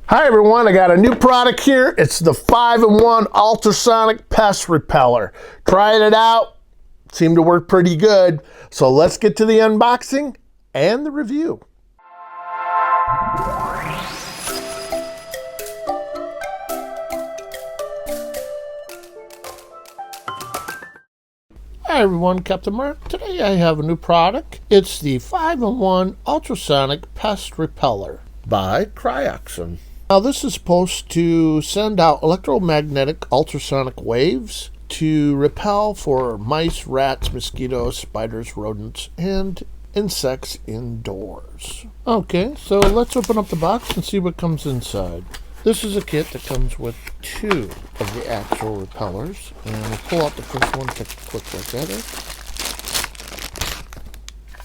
Hi everyone, I got a new product here. It's the 5-in-1 Ultrasonic Pest Repeller. Tried it out, seemed to work pretty good. So let's get to the unboxing and the review. Hi everyone, Captain Mark. Today I have a new product. It's the 5-in-1 Ultrasonic Pest Repeller by CRIOXEN. Now this is supposed to send out electromagnetic ultrasonic waves to repel for mice, rats, mosquitoes, spiders, rodents, and insects indoors. Okay, so let's open up the box and see what comes inside. This is a kit that comes with 2 of the actual repellers, and we'll pull out the first one, take a quick look at it.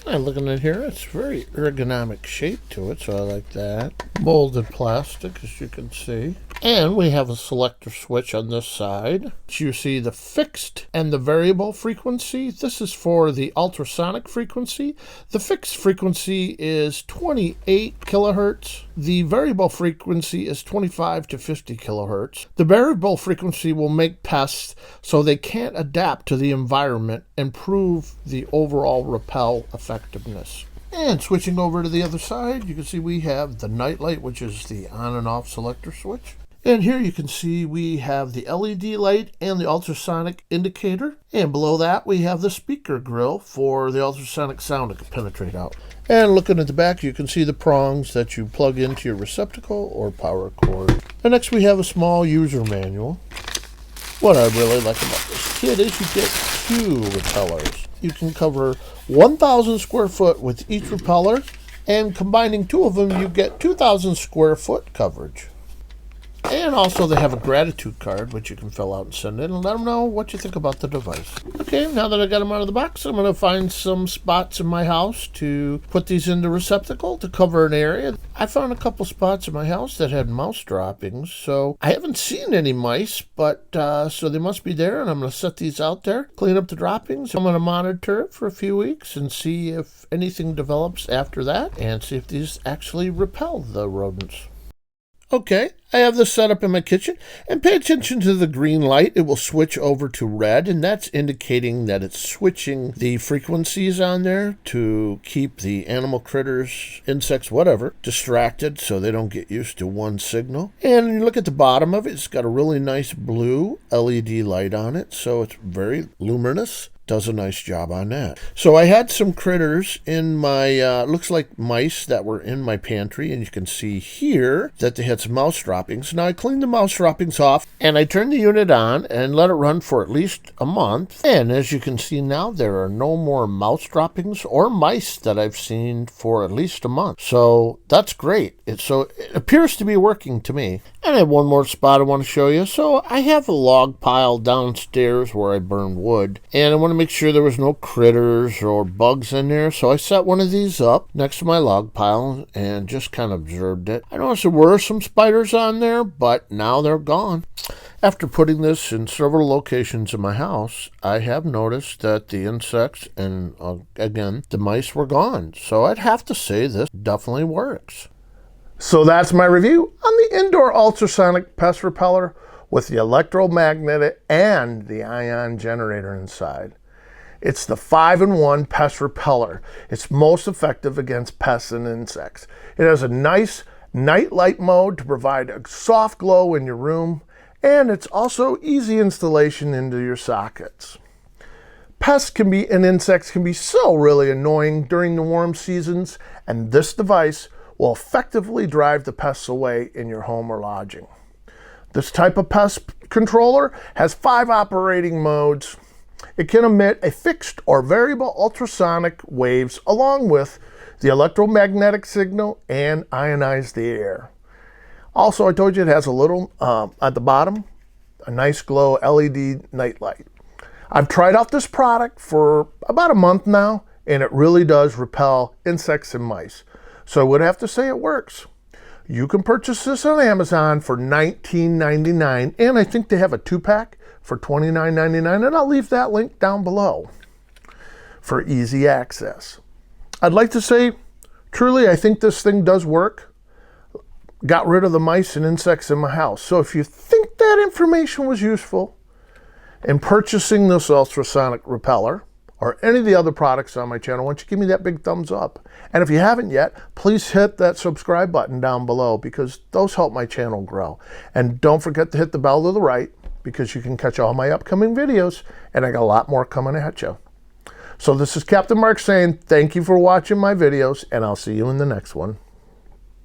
And looking at here, it's very ergonomic shape to it, so I like that. Molded plastic, as you can see. And we have a selector switch on this side. You see the fixed and the variable frequency. This is for the ultrasonic frequency. The fixed frequency is 28 kilohertz. The variable frequency is 25 to 50 kilohertz. The variable frequency will make pests so they can't adapt to the environment and improve the overall repel effectiveness. And switching over to the other side, you can see we have the nightlight, which is the on and off selector switch. And here you can see we have the LED light and the ultrasonic indicator. And below that we have the speaker grill for the ultrasonic sound that can penetrate out. And looking at the back, you can see the prongs that you plug into your receptacle or power cord. And next we have a small user manual. What I really like about this kit is you get 2 repellers. You can cover 1,000 square foot with each repeller, and combining 2 of them, you get 2,000 square foot coverage. And also they have a gratitude card, which you can fill out and send in and let them know what you think about the device. Okay, now that I got them out of the box, I'm going to find some spots in my house to put these in the receptacle to cover an area. I found a couple spots in my house that had mouse droppings, so I haven't seen any mice, but so they must be there, and I'm going to set these out there, clean up the droppings. I'm going to monitor it for a few weeks and see if anything develops after that, and see if these actually repel the rodents. Okay, I have this set up in my kitchen, and pay attention to the green light. It will switch over to red, and that's indicating that it's switching the frequencies on there to keep the animal critters, insects, whatever, distracted so they don't get used to one signal. And you look at the bottom of it, it's got a really nice blue LED light on it, so it's very luminous. Does a nice job on that. So I had some critters in my, looks like mice that were in my pantry, and you can see here that they had some mouse droppings. Now I cleaned the mouse droppings off, and I turned the unit on and let it run for at least a month. And as you can see now, there are no more mouse droppings or mice that I've seen for at least a month. So that's great. It appears to be working to me. And I have one more spot I want to show you. So I have a log pile downstairs where I burn wood, and I want to make sure there was no critters or bugs in there, so I set one of these up next to my log pile and just kind of observed it. I noticed there were some spiders on there, but now they're gone. After putting this in several locations in my house, I have noticed that the insects and again the mice were gone, so I'd have to say this definitely works. So that's my review on the indoor ultrasonic pest repeller with the electromagnetic and the ion generator inside. It's the 5-in-1 pest repeller. It's most effective against pests and insects. It has a nice night light mode to provide a soft glow in your room, and it's also easy installation into your sockets. Pests and insects can be so really annoying during the warm seasons, and this device will effectively drive the pests away in your home or lodging. This type of pest controller has 5 operating modes. It can emit a fixed or variable ultrasonic waves along with the electromagnetic signal and ionize the air. Also, I told you it has a little, at the bottom, a nice glow LED night light. I've tried out this product for about a month now, and it really does repel insects and mice. So I would have to say it works. You can purchase this on Amazon for $19.99, and I think they have a 2-pack for $29.99, and I'll leave that link down below for easy access. I'd like to say, truly, I think this thing does work. got rid of the mice and insects in my house. So if you think that information was useful in purchasing this ultrasonic repeller or any of the other products on my channel, why don't you give me that big thumbs up? And if you haven't yet, please hit that subscribe button down below, because those help my channel grow. And don't forget to hit the bell to the right, because you can catch all my upcoming videos, and I got a lot more coming at you. So this is Captain Mark saying thank you for watching my videos, and I'll see you in the next one.